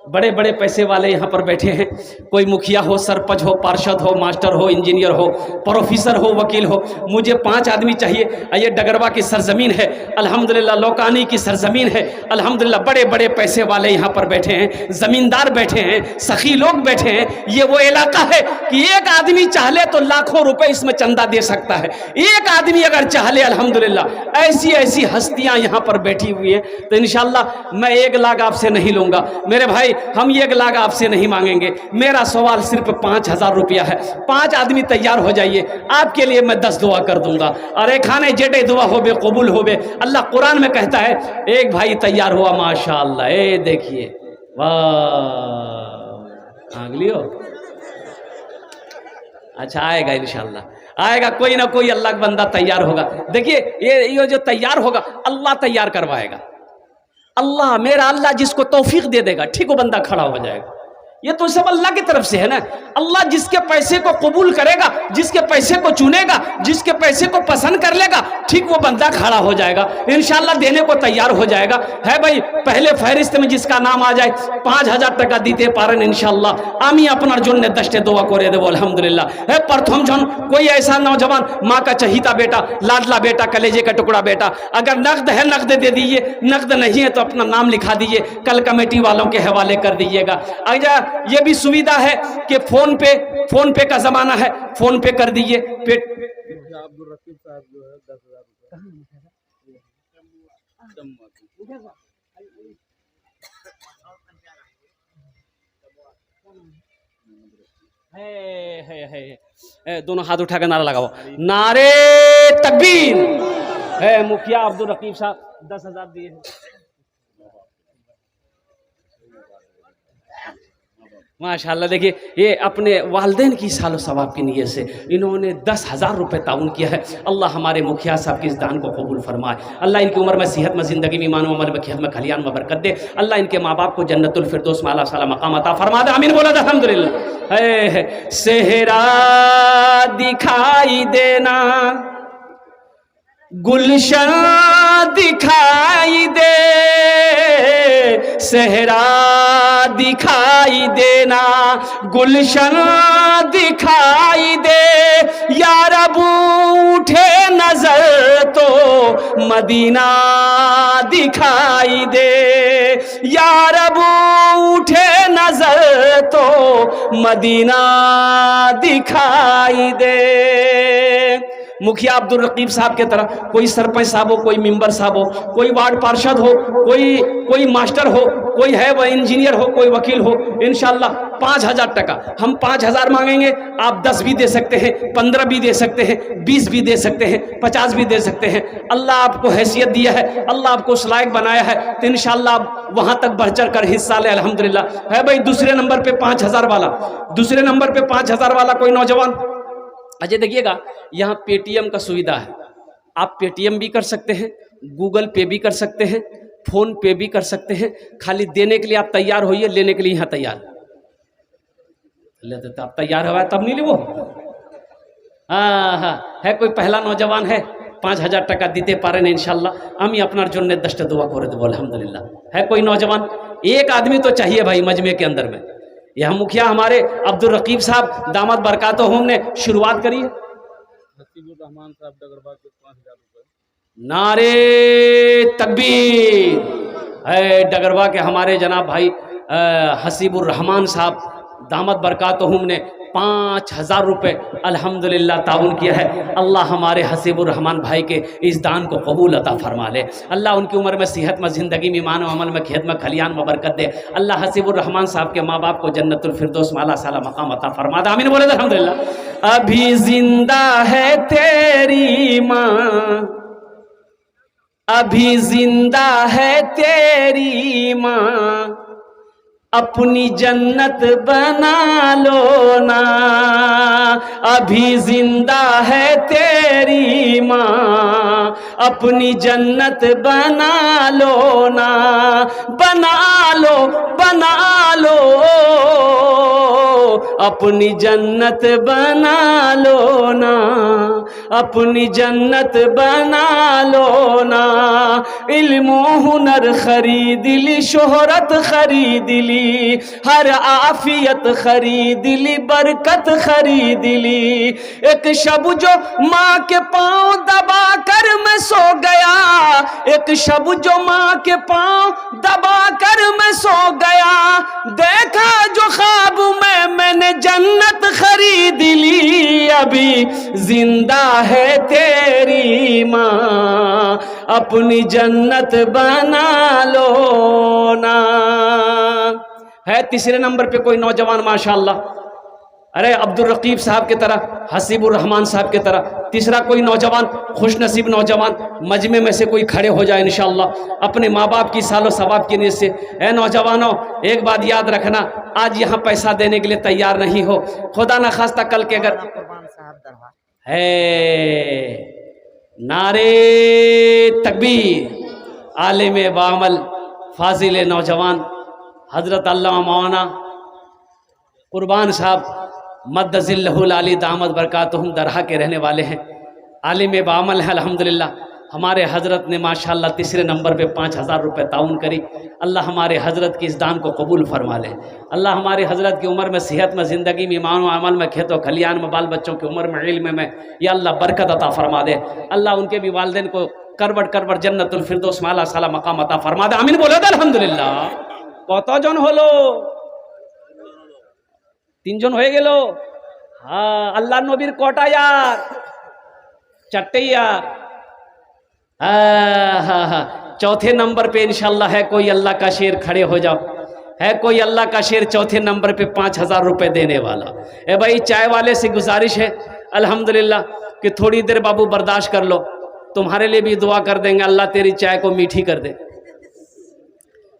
बड़े बड़े पैसे वाले यहाँ पर बैठे हैं, कोई मुखिया हो, सरपंच हो, पार्षद हो, मास्टर हो, इंजीनियर हो, प्रोफेसर हो, वकील हो, मुझे 5 आदमी चाहिए। ये डगरवा की सरजमीन है अल्हम्दुलिल्लाह, लौकानी की सरजमीन है अल्हम्दुलिल्लाह, बड़े बड़े पैसे वाले यहाँ पर बैठे हैं, जमींदार बैठे हैं, सखी लोग बैठे हैं। ये वो इलाका है कि एक आदमी चाहले तो लाखों रुपए इसमें चंदा दे सकता है। एक आदमी अगर चाहले अल्हम्दुलिल्लाह, ऐसी ऐसी हस्तियां यहाँ पर बैठी हुई है। तो इंशाअल्लाह मैं 1 लाख आपसे नहीं लूंगा मेरे भाई, हम 1 लाख आपसे नहीं मांगेंगे। मेरा सवाल सिर्फ 5,000 रुपया है। 5 आदमी तैयार हो जाइए, आपके लिए मैं 10 दुआ कर दूंगा। और एक खाने जेटे दुआ होबे कबूल होबे। अल्लाह कुरान में कहता है, एक भाई तैयार हुआ माशाअल्लाह, ए देखिए, वाह आगलियो, अच्छा आएगा इंशाअल्लाह, आएगा कोई ना कोई अल्लाह का बंदा तैयार होगा। देखिए ये जो तैयार होगा अल्लाह तैयार करवाएगा। अल्लाह, मेरा अल्लाह जिसको तौफीक दे देगा, ठीक वो बंदा खड़ा हो जाएगा। ये तो सब अल्लाह की तरफ से है ना। अल्लाह जिसके पैसे को कबूल करेगा, जिसके पैसे को चुनेगा, जिसके पैसे को पसंद कर लेगा, ठीक वो बंदा खड़ा हो जाएगा, इंशाल्लाह देने को तैयार हो जाएगा। है भाई, पहले फहरिस्त में जिसका नाम आ जाए 5000 টাকা দিতে পারেন इंशाल्लाह। আমি আপনার জন্য 10टे दुआ করে দেব अल्हम्दुलिल्लाह। है प्रथम जन कोई ऐसा नौजवान, माँ का चहीता बेटा, लाडला बेटा, कलेजे का टुकड़ा बेटा, अगर नकद है नकद दे दीजिए, नकद नहीं है तो अपना नाम लिखा दीजिए, कल कमेटी वालों के हवाले कर दीजिएगा। अच्छा, ये भी सुविधा है कि फोन पे का जमाना है, फोन पे कर दीजिए। अब्दुल रकीब साहब जो है 10,000 है, दोनों हाथ उठा कर नारा लगाओ, नारे तकबीर। है मुखिया अब्दुल रकीब साहब 10,000 दिए हैं। माशाल्लाह, देखिए ये अपने वालदेन की सालो सवाब की नीयत से इन्होंने 10,000 रुपये ताउन किया है। अल्लाह हमारे मुखिया साहब के इस दान को कबूल फरमाए। अल्लाह इनकी उम्र में, सेहत में, ज़िंदगी में, ईमान में, अमल में, खिदमत में, खलियान में बरकत दे। अल्लाह इनके माँ बाप को जन्नतुल फिरदौस में आला साला मकाम अता फरमा दे। आमीन बोला अल्हम्दुलिल्लाह। है सेहरा दिखाई देना, गुलशन दिखाई दे, सेहरा दिखाई देना, गुलशन दिखाई दे, या रब उठे नजर तो मदीना दिखाई दे, या रब उठे नजर तो मदीना दिखाई दे। मुखिया अब्दुल रकीब साहब के तरह कोई सरपंच साहब हो, कोई मेंबर साहब हो, कोई वार्ड पार्षद हो, कोई मास्टर हो, कोई है वह इंजीनियर हो, कोई वकील हो, इंशाल्लाह 5,000 टका हम 5,000 मांगेंगे। आप 10 भी दे सकते हैं, 15 भी दे सकते हैं, 20 भी दे सकते हैं, 50 भी दे सकते हैं। अल्लाह आपको हैसियत दिया है, अल्लाह आपको उस लायक बनाया है, तो इंशाल्लाह आप वहां तक बढ़ चढ़ कर हिस्सा ले अल्हम्दुलिल्लाह। है भाई, दूसरे नंबर पे 5,000 वाला, दूसरे नंबर पे 5,000 वाला कोई नौजवान। अजय देखिएगा, यहाँ पेटीएम का सुविधा है, आप पेटीएम भी कर सकते हैं, गूगल पे भी कर सकते हैं, फोन पे भी कर सकते हैं। खाली देने के लिए आप तैयार होइए, लेने के लिए यहाँ तैयार लेते तो आप तैयार हुआ तब नहीं ले वो। हाँ, है कोई पहला नौजवान है 5,000 टका दीते पारें इंशाल्लाह। हम अपनार जन्य 10टा दुआ करे देव अल्हम्दुलिल्लाह। है कोई नौजवान, एक आदमी तो चाहिए भाई मजमे के अंदर में। यह मुखिया हमारे अब्दुल रकीब साहब दामद बरकातहुम ने शुरुआत करी है। रहमान साहब डगरवा के 5,000 रुपये। नारे तकबीर। है डगरवा के हमारे जनाब भाई हसीबुर रहमान साहब दामद बरकातहुम ने 5,000 रुपये अल्हम्दुलिल्लाह ताउन किया है। अल्लाह हमारे हसीबुर रहमान भाई के इस दान को कबूल अता फरमा ले। अल्लाह उनकी उम्र में, सेहत में, ज़िंदगी में, ईमान में, अमल में, खिदमत में, खलियान में बरकत दे। अल्लाह हसीबुर रहमान साहब के माँ बाप को जन्नतुल फिरदौस में आला साला मकाम अता फरमा दे। आमीन बोले अल्हम्दुलिल्लाह। अभी जिंदा है तेरी माँ, अभी जिंदा है तेरी माँ, अपनी जन्नत बना लो ना। अभी जिंदा है तेरी माँ, अपनी जन्नत बना लो ना, बना लो, बना लो, अपनी जन्नत बना लो ना, अपनी जन्नत बना लो ना। इल्म हुनर खरीद ली, शोहरत खरीद ली, हर आफियत खरीद ली, बरकत खरीद ली। एक शब जो माँ के पाँव दबा कर मैं सो गया, एक शब जो माँ के पाँव दबा कर मैं सो गया, देखा जो ख्वाब में मैंने जन्नत खरीद ली। अभी जिंदा है तेरी माँ, अपनी जन्नत बना लो ना। है तीसरे नंबर पे कोई नौजवान माशाल्लाह, अरे अब्दुल रकीब साहब की तरह, हसीबुर रहमान साहब की तरह तीसरा कोई नौजवान, खुश नसीब नौजवान मजमे में से कोई खड़े हो जाए इंशाअल्लाह अपने माँ बाप की सालो सवाब की नीयत से। ए नौजवानों, एक बात याद रखना, आज यहाँ पैसा देने के लिए तैयार नहीं हो, खुदा न खास्ता कल के अगर है नारे तकबीर। आलिम बामल फाजिल नौजवान हजरत अल्लामा मौलाना कुर्बान साहब मद्दज़िल्लहुल आली दामद बरकातुहुम दरहा के रहने वाले हैं, आलिम बामल है अल्हम्दुलिल्लाह। हमारे हज़रत ने माशाअल्लाह तीसरे नंबर पे 5,000 रुपये ताउन करी। अल्लाह हमारे हज़रत की इस दान को कबूल फरमा ले। अल्लाह हमारी हज़रत की उम्र में, सेहत में, ज़िंदगी में, ईमान व अमल में, खेत व खलियान में, बाल बच्चों की उम्र में, इल्म में या अल्लाह बरकत अता फरमा दे। अल्लाह उनके भी वालिदैन को करबट करबट जन्नतुल फिरदौस में आला साला मकाम अता फरमा दे। आमीन बोले अल्हम्दुलिल्लाह। कतজন হলো? 3 জন হয়ে গেল। হ্যাঁ, আল্লাহ নবীর কটা यार? 4 यार। हाँ, चौथे नंबर पे इंशाल्लाह है कोई अल्लाह का शेर, खड़े हो जाओ। है कोई अल्लाह का शेर चौथे नंबर पे 5,000 रुपये देने वाला। ए भाई, चाय वाले से गुजारिश है अल्हम्दुलिल्लाह कि थोड़ी देर बाबू बर्दाश्त कर लो, तुम्हारे लिए भी दुआ कर देंगे, अल्लाह तेरी चाय को मीठी कर दे।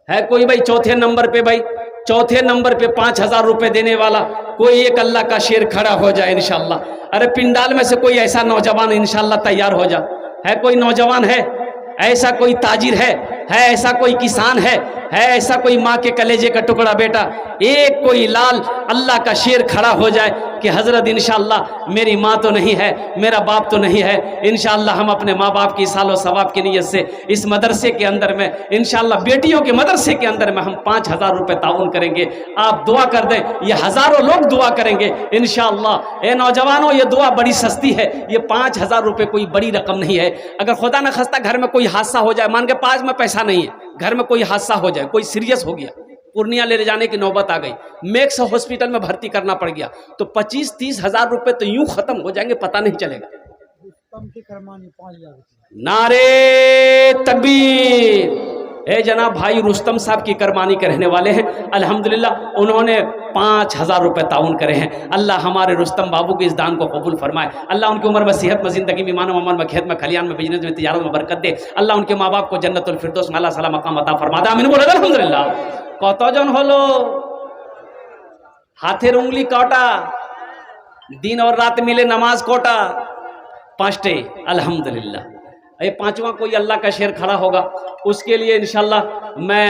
है कोई भाई चौथे नंबर पे, भाई चौथे नंबर पे 5,000 रुपये देने वाला कोई एक अल्लाह का शेर खड़ा हो जाए इंशाल्लाह। अरे पिंडाल में से कोई ऐसा नौजवान इंशाल्लाह तैयार हो जा। है कोई नौजवान है, ऐसा कोई ताजिर है ऐसा कोई किसान है ऐसा कोई माँ के कलेजे का टुकड़ा बेटा, एक कोई लाल अल्लाह का शेर खड़ा हो जाए कि हज़रत इंशाअल्लाह मेरी माँ तो नहीं है, मेरा बाप तो नहीं है, इंशाअल्लाह हम अपने माँ बाप की सालो सवाब की नीयत से इस मदरसे के अंदर में, इंशाअल्लाह बेटियों के मदरसे के अंदर में हम 5,000 रुपये ताउन करेंगे। आप दुआ कर दें, ये हज़ारों लोग दुआ करेंगे इंशाअल्लाह। ए नौजवानों, ये दुआ बड़ी सस्ती है, ये 5,000 रुपये कोई बड़ी रकम नहीं है। अगर खुदा न खास्ता घर में कोई हादसा हो जाए, मान के पास में पैसा नहीं है, घर में कोई हादसा हो जाए, कोई सीरियस हो गया, पूर्णिया ले जाने की नौबत आ गई, मैक्स हॉस्पिटल में भर्ती करना पड़ गया, तो 25-30 हज़ार रुपये तो यूं खत्म हो जाएंगे, पता नहीं चलेगा। नारे तकबीर। ए जनाब भाई रुस्तम साहब की करमानी के रहने वाले हैं अल्हम्दुलिल्लाह, उन्होंने 5,000 रुपये ताउन करे हैं। अल्लाह हमारे रुस्तम बाबू के इस दान को कबूल फरमाए। अल्लाह उनकी उम्र में, सेहत में, ज़िंदगी में, ईमान में, अमल में, खेत में, खलियान में, बिजनेस में, तिजारत में बरकत दे। अल्लाह उनके माँ बाप को जन्नतुल फिरदौस में अल्लाह साला मकाम अता फरमा दे। आमीन बोले अल्हम्दुलिल्लाह। कतজন হলো? हाथेर उंगली कटा, दिन और रात मिले नमाज कोटा, 5टे अल्हम्दुलिल्लाह। ये 5वां कोई अल्लाह का शेर खड़ा होगा, उसके लिए इंशाल्लाह मैं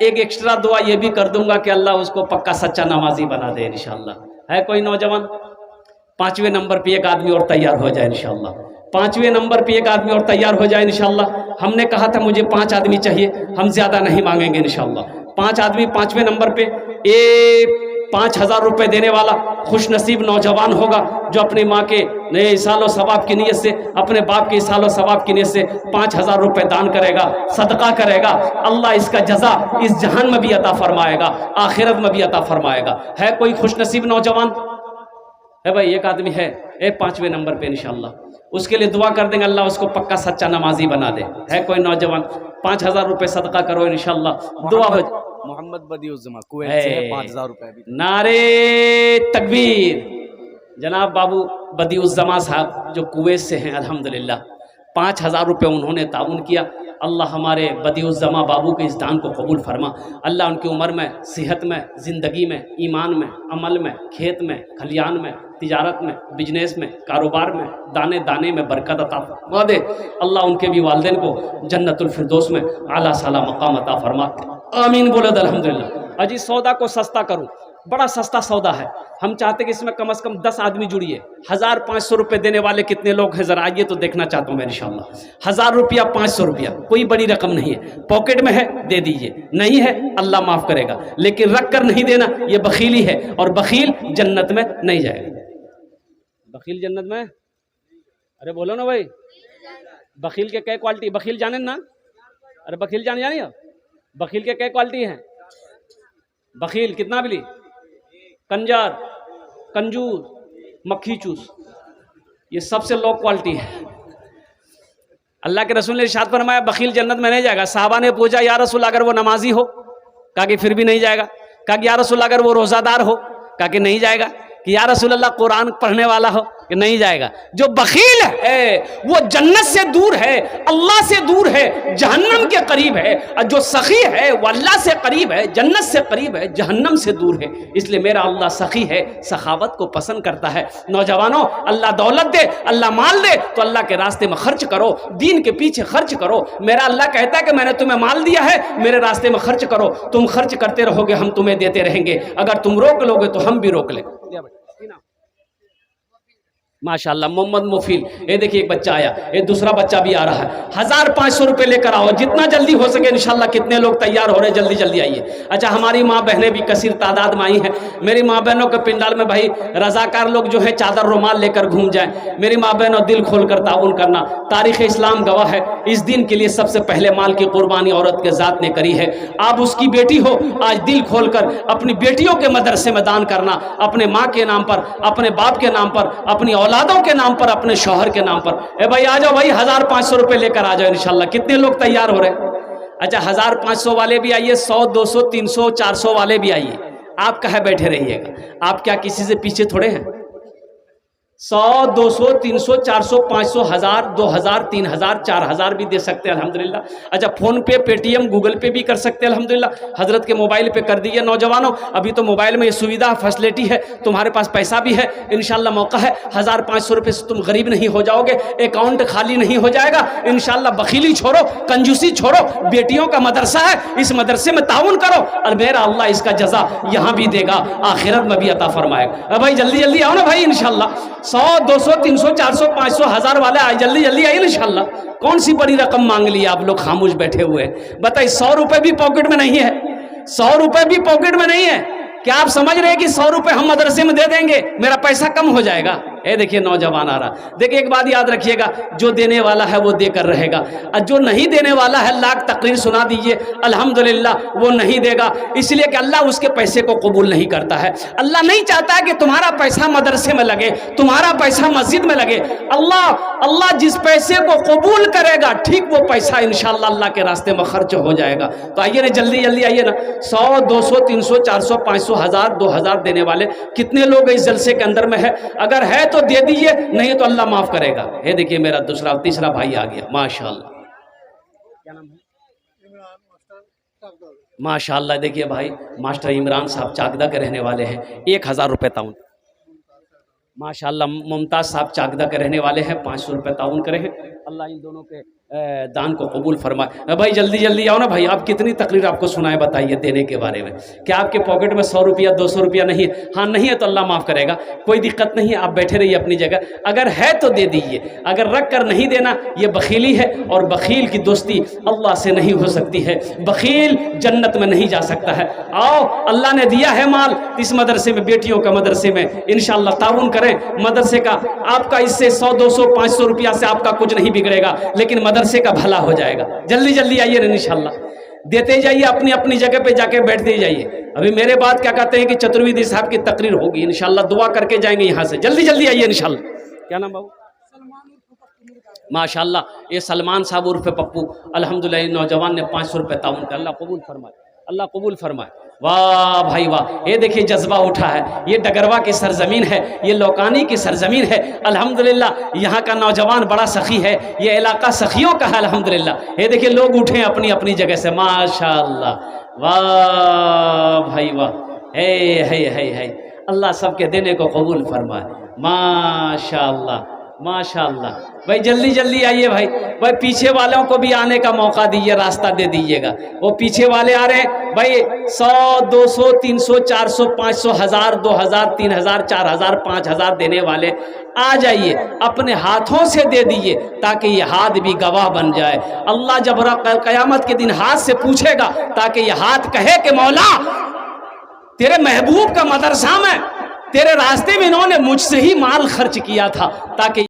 एक एक्स्ट्रा दुआ ये भी कर दूंगा कि अल्लाह उसको पक्का सच्चा नमाजी बना दे इंशाल्लाह। है कोई नौजवान? 5वें नंबर पे एक आदमी और तैयार हो जाए इंशाल्लाह। 5वें नंबर पे एक आदमी और तैयार हो जाए इंशाल्लाह। हमने कहा था मुझे 5 आदमी चाहिए, हम ज्यादा नहीं मांगेंगे इंशाल्लाह। 5 आदमी 5वें नंबर पे, 5,000 रुपये देने वाला खुश नसीब नौजवान होगा जो अपनी माँ के नए सालों सवाब की नीयत से, अपने बाप के सालों सवाब की नीयत से 5,000 रुपये दान करेगा, सदका करेगा। अल्लाह इसका जजा इस जहान में भी अता फरमाएगा, आखिरत में भी अता फरमाएगा। है कोई खुश नसीब नौजवान? है भाई, एक आदमी है 5वें नंबर पे इंशाल्लाह, उसके लिए दुआ कर देंगे, अल्लाह उसको पक्का सच्चा नमाजी बना दे। है कोई नौजवान? 5,000 रुपये सदका करो इंशाल्लाह, दुआ हो। मोहम्मद बदिउज़्ज़मा कुवैत से है, 5,000 रुपये भी। नारे तकबीर। जनाब बाबू बदिउज़्ज़मा साहब जो कुवैत से हैं अल्हम्दुलिल्लाह, 5,000 रुपये उन्होंने ताउन किया। अल्लाह हमारे बदिउज़्ज़मा बाबू के इस दान को कबूल फरमा। अल्लाह उनकी उम्र में, सेहत में, ज़िंदगी में, ईमान में, अमल में, खेत में, खलियान में, तिजारत में, बिजनेस में, कारोबार में, दाने दाने में बरकत अता फरमा दे। अल्लाह उनके भी वालिदैन को जन्नतुल फिरदौस में आला साला मकाम अता फरमा। आमीन बोले अल्हम्दुलिल्लाह। अजी सौदा को सस्ता करूं, बड़ा सस्ता सौदा है। हम चाहते कि इसमें कम से कम 10 आदमी जुड़िए। 1,500 रुपये देने वाले कितने लोग हैं जरा आइए तो देखना चाहता हूँ मैं इंशाल्लाह। 1,000 रुपया, 500 रुपया, कोई बड़ी रकम नहीं है। पॉकेट में है दे दीजिए, नहीं है अल्लाह माफ़ करेगा, लेकिन रख कर नहीं देना ये बखीली है, और बखील जन्नत में नहीं जाएगा। बखील जन्नत में? अरे बोलो ना भाई, बखील के क्या क्वालिटी? बखील जाने ना? अरे बखील जाने हो? बखील के क्या क्वालिटी हैं? बखील कितना बिली? कंजर, कंजूस, मक्खी चूस, ये सबसे लो क्वालिटी है। अल्लाह के रसूल ने इरशाद फरमाया बखील जन्नत में नहीं जाएगा। साहबा ने पूछा या रसूल अगर वो नमाजी हो? कहा कि फिर भी नहीं जाएगा। कहा कि या रसूल अगर वो रोज़ादार हो? कहा कि नहीं जाएगा। कि या रसूल अल्लाह कुरान पढ़ने वाला हो कि नहीं जाएगा। जो बखील है वो जन्नत से दूर है, अल्लाह से दूर है, जहन्नम के करीब है। और जो सखी है वो अल्लाह से करीब है, जन्नत से करीब है, जहन्नम से दूर है। इसलिए मेरा अल्लाह सखी है, सखावत को पसंद करता है। नौजवानों, अल्लाह दौलत दे, अल्लाह माल दे तो अल्लाह के रास्ते में खर्च करो, दीन के पीछे खर्च करो। मेरा अल्लाह कहता है कि मैंने तुम्हें माल दिया है, मेरे रास्ते में खर्च करो। तुम खर्च करते रहोगे, हम तुम्हें देते रहेंगे। अगर तुम रोक लोगे तो हम भी रोक लेंगे। माशाल्लाह मोहम्मद मुफील, ये देखिए एक बच्चा आया, ये दूसरा बच्चा भी आ रहा है। 1500 रुपये लेकर आओ, जितना जल्दी हो सके इंशाल्लाह। कितने लोग तैयार हो रहे हैं, जल्दी जल्दी आइए। अच्छा, हमारी माँ बहनें भी कसीर तादाद में आई हैं। मेरी माँ बहनों के पिंडाल में भाई रजाकार लोग जो है चादर रुमाल लेकर घूम जाए। मेरी माँ बहनों, दिल खोल कर ताउन करना। तारीख इस्लाम गवाह है, इस दिन के लिए सबसे पहले माल की कुर्बानी औरत के ज़ात ने करी है। आप उसकी बेटी हो, आज दिल खोल कर अपनी बेटियों के मदरसे में दान करना, अपने माँ के नाम पर, अपने बाप के नाम पर, अपनी औलादों के नाम पर, अपने शौहर के नाम पर। ए भाई आ जाओ भाई, 1500 रुपये लेकर आ जाओ इंशाल्लाह। कितने लोग तैयार हो रहे हैं? अच्छा, 1500 वाले भी आइए, 100, 200, 300, 400 वाले भी आइए। आप कहाँ बैठे रहिएगा? आप क्या किसी से पीछे थोड़े हैं? 100, 200, 300, 400, 500, 1000, 2000, 3000, 4000 भी दे सकते हैं अल्हम्दुलिल्लाह। अच्छा, फोन पे, पेटीएम, गूगल पे भी कर सकते हैं अल्हम्दुलिल्लाह। हजरत के मोबाइल पे कर दीजिए। नौजवानों, अभी तो मोबाइल में ये सुविधा फैसिलिटी है, तुम्हारे पास पैसा भी है, इंशाल्लाह मौका है। 1500 रुपये से तुम गरीब नहीं हो जाओगे, अकाउंट खाली नहीं हो जाएगा इंशाल्लाह। बखीली छोड़ो, कंजूसी छोड़ो, बेटियों का मदरसा है, इस मदरसे में ताउन करो और मेरा अल्लाह इसका जजा यहाँ भी देगा, आखिरत में भी अता फरमाएगा। भाई जल्दी जल्दी आओ ना भाई इंशाल्लाह। 100, 200, 300, 400, 500, 1000 वाले आए, जल्दी जल्दी आइए इंशाल्लाह। कौन सी बड़ी रकम मांग ली आप लोग खामोश बैठे हुए? बताइए, 100 रुपए भी पॉकेट में नहीं है, 100 रुपए भी पॉकेट में नहीं है। क्या आप समझ रहे हैं कि 100 रुपए हम मदरसे में दे देंगे, मेरा पैसा कम हो जाएगा? ये देखिए नौजवान आ रहा। देखिए एक बात याद रखिएगा, जो देने वाला है वो देकर रहेगा, और जो नहीं देने वाला है लाख तकरीर सुना दीजिए अल्हम्दुलिल्लाह वो नहीं देगा। इसलिए कि अल्लाह उसके पैसे को कबूल नहीं करता है। अल्लाह नहीं चाहता है कि तुम्हारा पैसा मदरसे में लगे, तुम्हारा पैसा मस्जिद में लगे। अल्लाह जिस पैसे को कबूल करेगा, ठीक वो पैसा इंशाअल्लाह अल्लाह के रास्ते में खर्च हो जाएगा। तो आइए ना, जल्दी जल्दी आइए ना। 100, 200, 300, 400, 500, 1000, 2000 देने वाले कितने लोग इस जलसे के अंदर में है? अगर है तो दे दीजिए, नहीं तो अल्लाह माफ करेगा। ये देखिए मेरा दूसरा तीसरा भाई आ गया, माशाल्लाह। क्या नाम है? माशाल्लाह। देखिए भाई, मास्टर इमरान साहब चाकदा के रहने वाले हैं, 1000 रुपये ताउन। माशाल्लाह, मुमताज़ साहब चाकदा के रहने वाले हैं, 500 रुपये ताउन करे हैं। अल्लाह इन दोनों के दान को कबूल फरमाए। भाई जल्दी जल्दी आओ ना भाई। आप कितनी तकरीर आपको सुनाए, बताइए देने के बारे में। क्या आपके पॉकेट में 100 रुपया 200 रुपया नहीं है? हाँ नहीं है तो अल्लाह माफ़ करेगा, कोई दिक्कत नहीं है। आप बैठे रहिए अपनी जगह। अगर है तो दे दीजिए, अगर रख कर नहीं देना ये बखीली है, और बखील की दोस्ती अल्लाह से नहीं हो सकती है। बखील जन्नत में नहीं जा सकता है। आओ, अल्लाह ने दिया है माल इस मदरसे में, बेटियों का मदरसे में, इंशाअल्लाह ताउन करें मदरसे का। आपका इससे 100, 200, 500 रुपया से आपका कुछ नहीं बिगड़ेगा, लेकिन मदरसे का भला हो जाएगा। जल्दी जल्दी आइए ना इंशाल्लाह, देते जाइए, अपनी अपनी जगह पे जाके बैठते जाइए। अभी मेरे बाद क्या कहते हैं कि चतुर्वेदी साहब की तकरीर होगी इंशाल्लाह, दुआ करके जाएंगे यहाँ से। जल्दी जल्दी आइए इंशाल्लाह। क्या नाम बाबू? माशाल्लाह, ये सलमान साहब उर्फ पप्पू। अल्हम्दुलिल्लाह नौजवान ने 500 रुपये ताउन का। अल्लाह कबूल फरमाए, अल्लाह कबूल फरमाए। वाह भाई वाह, ये देखिए जज्बा उठा है। ये डगरवा की सरजमीन है, ये लौकानी की सरजमीन है। अल्हम्दुलिल्लाह यहाँ का नौजवान बड़ा सखी है, ये इलाका सखियों का है अल्हम्दुलिल्लाह। ये देखिए लोग उठे अपनी अपनी जगह से, माशाल्लाह। वाह भाई वाह, है अल्लाह सबके देने को कबूल फरमाए। माशाल्लाह माशाल्लाह। भाई जल्दी जल्दी आइए भाई। भाई पीछे वालों को भी आने का मौका दीजिए, रास्ता दे दीजिएगा। वो पीछे वाले आ रहे हैं भाई, 100, 200, 300, 400, 500, 1000, 2000, 3000, 4000, 5000 देने वाले आ जाइए, अपने हाथों से दे दीजिए ताकि ये हाथ भी गवाह बन जाए। अल्लाह जब क़यामत के दिन हाथ से पूछेगा, ताकि ये हाथ कहे कि मौला तेरे महबूब का मदरसा में, तेरे रास्ते में इन्होंने मुझसे ही माल खर्च किया था, ताकि